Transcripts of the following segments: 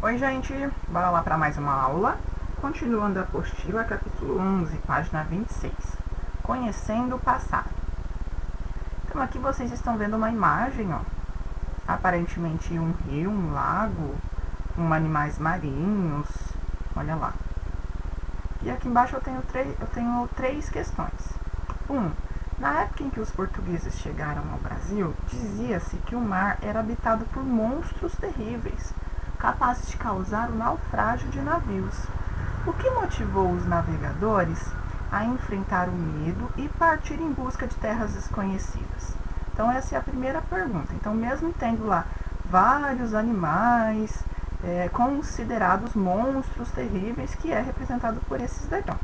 Oi, gente, bora lá para mais uma aula. Continuando a apostila, capítulo 11, página 26. Conhecendo o passado. Então, aqui vocês estão vendo uma imagem, ó. Aparentemente um rio, um lago, com animais marinhos. Olha lá. E aqui embaixo eu tenho três questões. 1. Na época em que os portugueses chegaram ao Brasil, dizia-se que o mar era habitado por monstros terríveis, capazes de causar o naufrágio de navios. O que motivou os navegadores a enfrentar o medo e partir em busca de terras desconhecidas? Então essa é a primeira pergunta. Então, mesmo tendo lá vários animais considerados monstros terríveis, que é representado por esses daqui.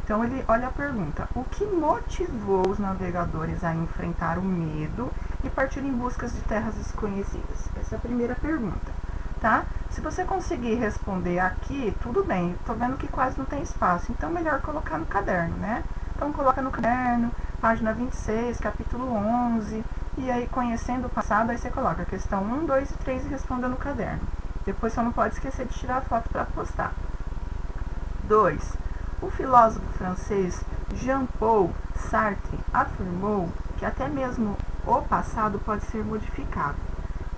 Então ele olha a pergunta: o que motivou os navegadores a enfrentar o medo e partir em busca de terras desconhecidas? Essa é a primeira pergunta, tá? Se você conseguir responder aqui, tudo bem. Tô vendo que quase não tem espaço, então melhor colocar no caderno, né? Então coloca no caderno, página 26, capítulo 11, e aí conhecendo o passado, aí você coloca a questão 1, 2 e 3 e responda no caderno. Depois só não pode esquecer de tirar a foto para postar. 2. O filósofo francês Jean-Paul Sartre afirmou que até mesmo o passado pode ser modificado.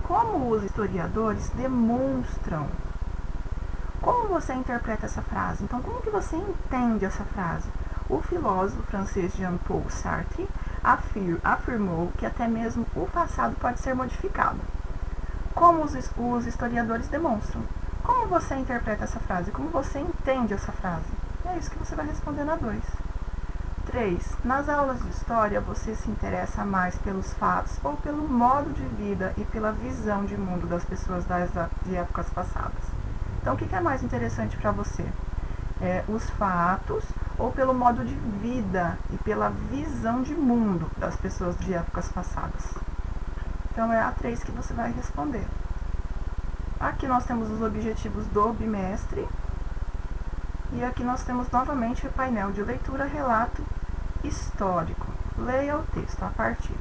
Como os historiadores demonstram? Como você interpreta essa frase? Então, como que você entende essa frase? O filósofo francês Jean-Paul Sartre afirmou que até mesmo o passado pode ser modificado. Como os historiadores demonstram? Como você interpreta essa frase? Como você entende essa frase? É isso que você vai responder na 2. 3. Nas aulas de história, você se interessa mais pelos fatos ou pelo modo de vida e pela visão de mundo das pessoas de épocas passadas? Então, o que é mais interessante para você? Os fatos ou pelo modo de vida e pela visão de mundo das pessoas de épocas passadas? Então, é a 3 que você vai responder. Aqui nós temos os objetivos do bimestre. E aqui nós temos novamente o painel de leitura, relato histórico. Leia o texto, a partida.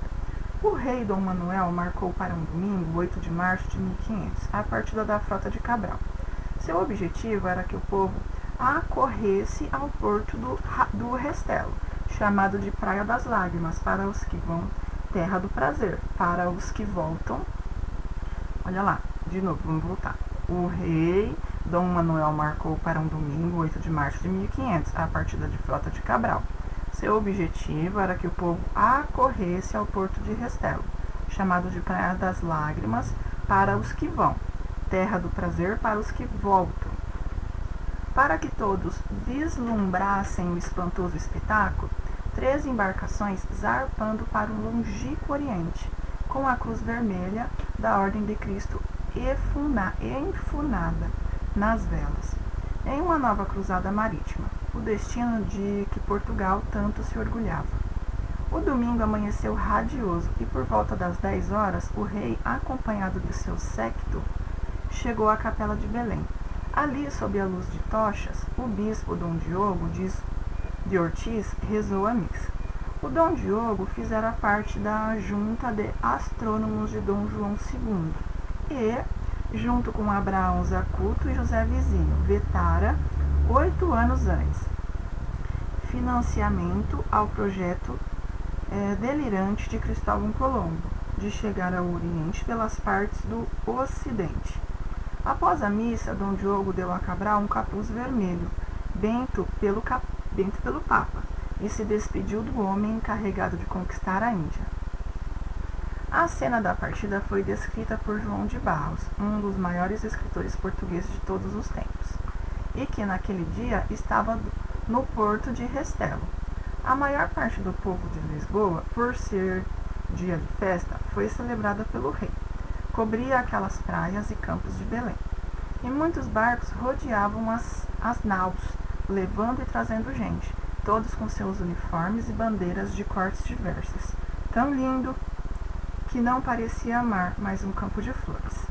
O rei Dom Manuel marcou para um domingo, 8 de março de 1500, a partida da frota de Cabral. Seu objetivo era que o povo acorresse ao porto do Restelo, chamado de Praia das Lágrimas, para os que vão, Terra do Prazer, para os que voltam. Olha lá, de novo, vamos voltar. O rei Dom Manuel marcou para um domingo, 8 de março de 1500, a partida de frota de Cabral. Seu objetivo era que o povo acorresse ao porto de Restelo, chamado de Praia das Lágrimas, para os que vão, Terra do Prazer para os que voltam. Para que todos vislumbrassem o espantoso espetáculo, 3 embarcações zarpando para o longínquo Oriente, com a cruz vermelha da Ordem de Cristo enfunada nas velas, em uma nova cruzada marítima, o destino de que Portugal tanto se orgulhava. O domingo amanheceu radioso e por volta das 10 horas o rei, acompanhado de seu séquito, chegou à capela de Belém. Ali, sob a luz de tochas, o bispo Dom Diogo de Ortiz rezou a missa. O Dom Diogo fizera parte da junta de astrônomos de Dom João II e, junto com Abraão Zacuto e José Vizinho, vetara, 8 anos antes, financiamento ao projeto delirante de Cristóvão Colombo, de chegar ao Oriente pelas partes do Ocidente. Após a missa, Dom Diogo deu a Cabral um capuz vermelho, bento pelo Papa, e se despediu do homem encarregado de conquistar a Índia. A cena da partida foi descrita por João de Barros, um dos maiores escritores portugueses de todos os tempos, e que naquele dia estava no porto de Restelo. A maior parte do povo de Lisboa, por ser dia de festa, foi celebrada pelo rei. Cobria aquelas praias e campos de Belém. E muitos barcos rodeavam as naus, levando e trazendo gente, todos com seus uniformes e bandeiras de cortes diversas. Tão lindo que não parecia mar, mas um campo de flores.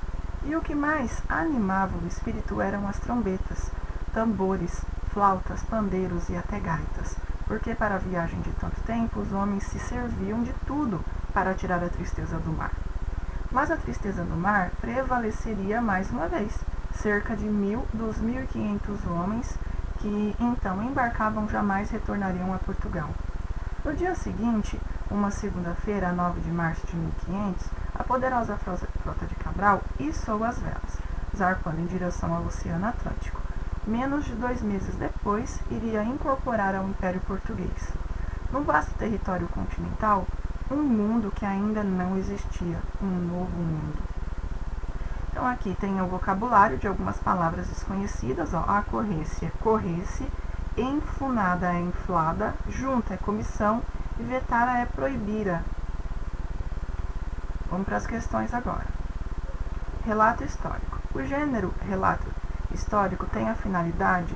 E o que mais animava o espírito eram as trombetas, tambores, flautas, pandeiros e até gaitas, porque para a viagem de tanto tempo os homens se serviam de tudo para tirar a tristeza do mar. Mas a tristeza do mar prevaleceria mais uma vez, cerca de dos 1.500 homens que então embarcavam jamais retornariam a Portugal. No dia seguinte, uma segunda-feira, 9 de março de 1500, a poderosa frota de Cabral içou as velas, zarpando em direção ao Oceano Atlântico. Menos de 2 meses depois, iria incorporar ao Império Português. No vasto território continental, um mundo que ainda não existia, um novo mundo. Então aqui tem o vocabulário de algumas palavras desconhecidas, ó, acorresse é corresse, enfunada é inflada, junta é comissão e vetara é proibira. Vamos para as questões agora. Relato histórico. O gênero relato histórico tem a finalidade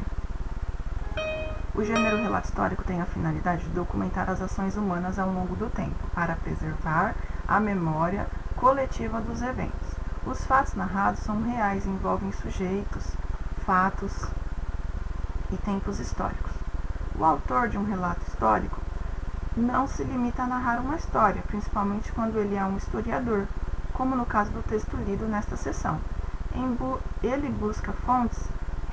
de documentar as ações humanas ao longo do tempo, para preservar a memória coletiva dos eventos. Os fatos narrados são reais e envolvem sujeitos, fatos e tempos históricos. O autor de um relato histórico não se limita a narrar uma história, principalmente quando ele é um historiador, como no caso do texto lido nesta sessão. Ele busca fontes,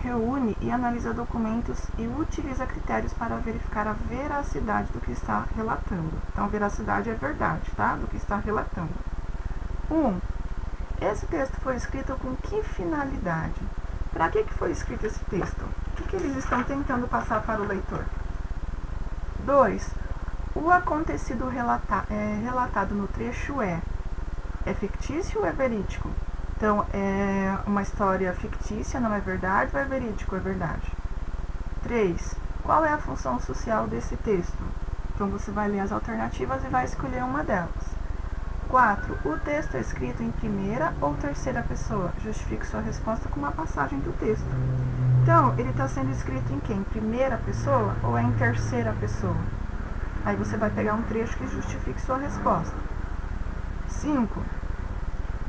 reúne e analisa documentos e utiliza critérios para verificar a veracidade do que está relatando. Então, veracidade é verdade, tá? Do que está relatando. 1. Esse texto foi escrito com que finalidade? Para que foi escrito esse texto? O que eles estão tentando passar para o leitor? 2. O acontecido relatado no trecho é fictício ou é verídico? Então, é uma história fictícia, não é verdade, ou é verídico, é verdade? 3. Qual é a função social desse texto? Então, você vai ler as alternativas e vai escolher uma delas. 4. O texto é escrito em primeira ou terceira pessoa? Justifique sua resposta com uma passagem do texto. Então, ele está sendo escrito em quem? Em primeira pessoa ou é em terceira pessoa? Aí você vai pegar um trecho que justifique sua resposta. 5.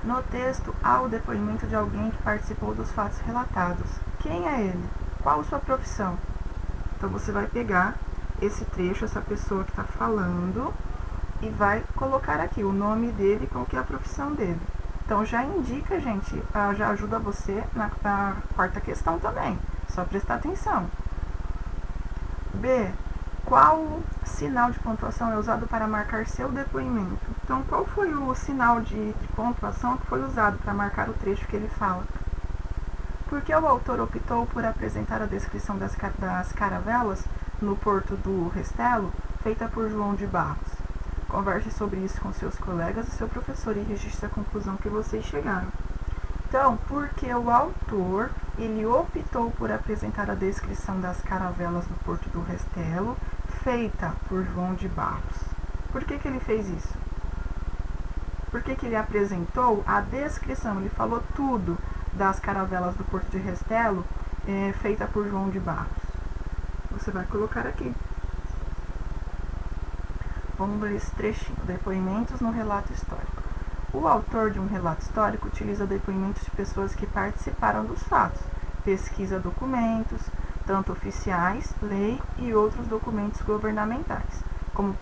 No texto, há o depoimento de alguém que participou dos fatos relatados. Quem é ele? Qual sua profissão? Então, você vai pegar esse trecho, essa pessoa que está falando, e vai colocar aqui o nome dele com o que é a profissão dele. Então, já indica, gente, já ajuda você na quarta questão também. Só prestar atenção. B. Qual sinal de pontuação é usado para marcar seu depoimento? Então, qual foi o sinal de pontuação que foi usado para marcar o trecho que ele fala? Por que o autor optou por apresentar a descrição das caravelas no porto do Restelo, feita por João de Barros? Converse sobre isso com seus colegas e seu professor e registre a conclusão que vocês chegaram. Então, porque o autor ele optou por apresentar a descrição das caravelas no porto do Restelo, feita por João de Barros. Por que ele fez isso? Por que ele apresentou a descrição? Ele falou tudo das caravelas do porto de Restelo, feita por João de Barros. Você vai colocar aqui. Vamos ler esse trechinho. Depoimentos no relato histórico. O autor de um relato histórico utiliza depoimentos de pessoas que participaram dos fatos, pesquisa documentos, tanto oficiais, lei e outros documentos governamentais, como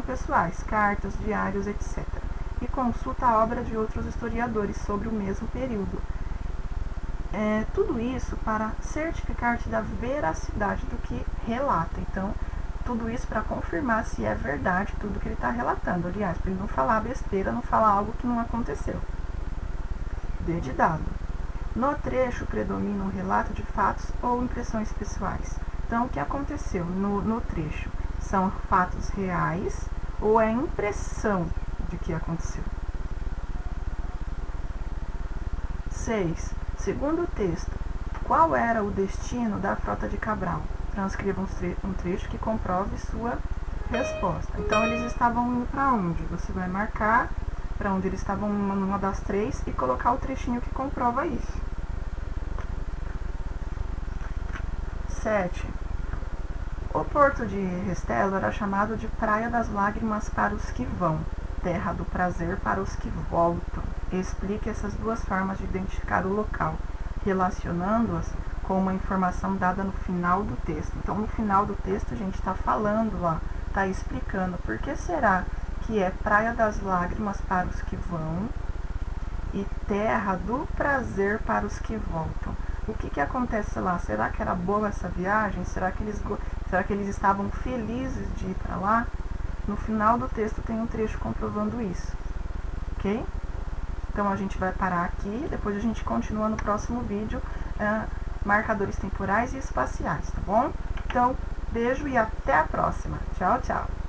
pessoais, cartas, diários, etc. E consulta a obra de outros historiadores sobre o mesmo período. Tudo isso para certificar-te da veracidade do que relata. Então, tudo isso para confirmar se é verdade tudo que ele está relatando. Aliás, para ele não falar besteira, não falar algo que não aconteceu. D de dado. No trecho predomina um relato de fatos ou impressões pessoais. Então, o que aconteceu no trecho? São fatos reais ou é impressão de que aconteceu? 6. Segundo o texto, qual era o destino da frota de Cabral? Transcreva um trecho que comprove sua resposta. Então, eles estavam indo para onde? Você vai marcar para onde eles estavam numa das três e colocar o trechinho que comprova isso. 7. O porto de Restelo era chamado de Praia das Lágrimas para os que vão, Terra do Prazer para os que voltam. Explique essas duas formas de identificar o local, relacionando-as com uma informação dada no final do texto. Então, no final do texto, a gente está falando, está explicando por que será que é Praia das Lágrimas para os que vão e Terra do Prazer para os que voltam. o que acontece lá? Será que era boa essa viagem? Será que eles estavam felizes de ir para lá? No final do texto tem um trecho comprovando isso, ok? Então a gente vai parar aqui, depois a gente continua no próximo vídeo, marcadores temporais e espaciais, tá bom? Então, beijo e até a próxima. Tchau, tchau!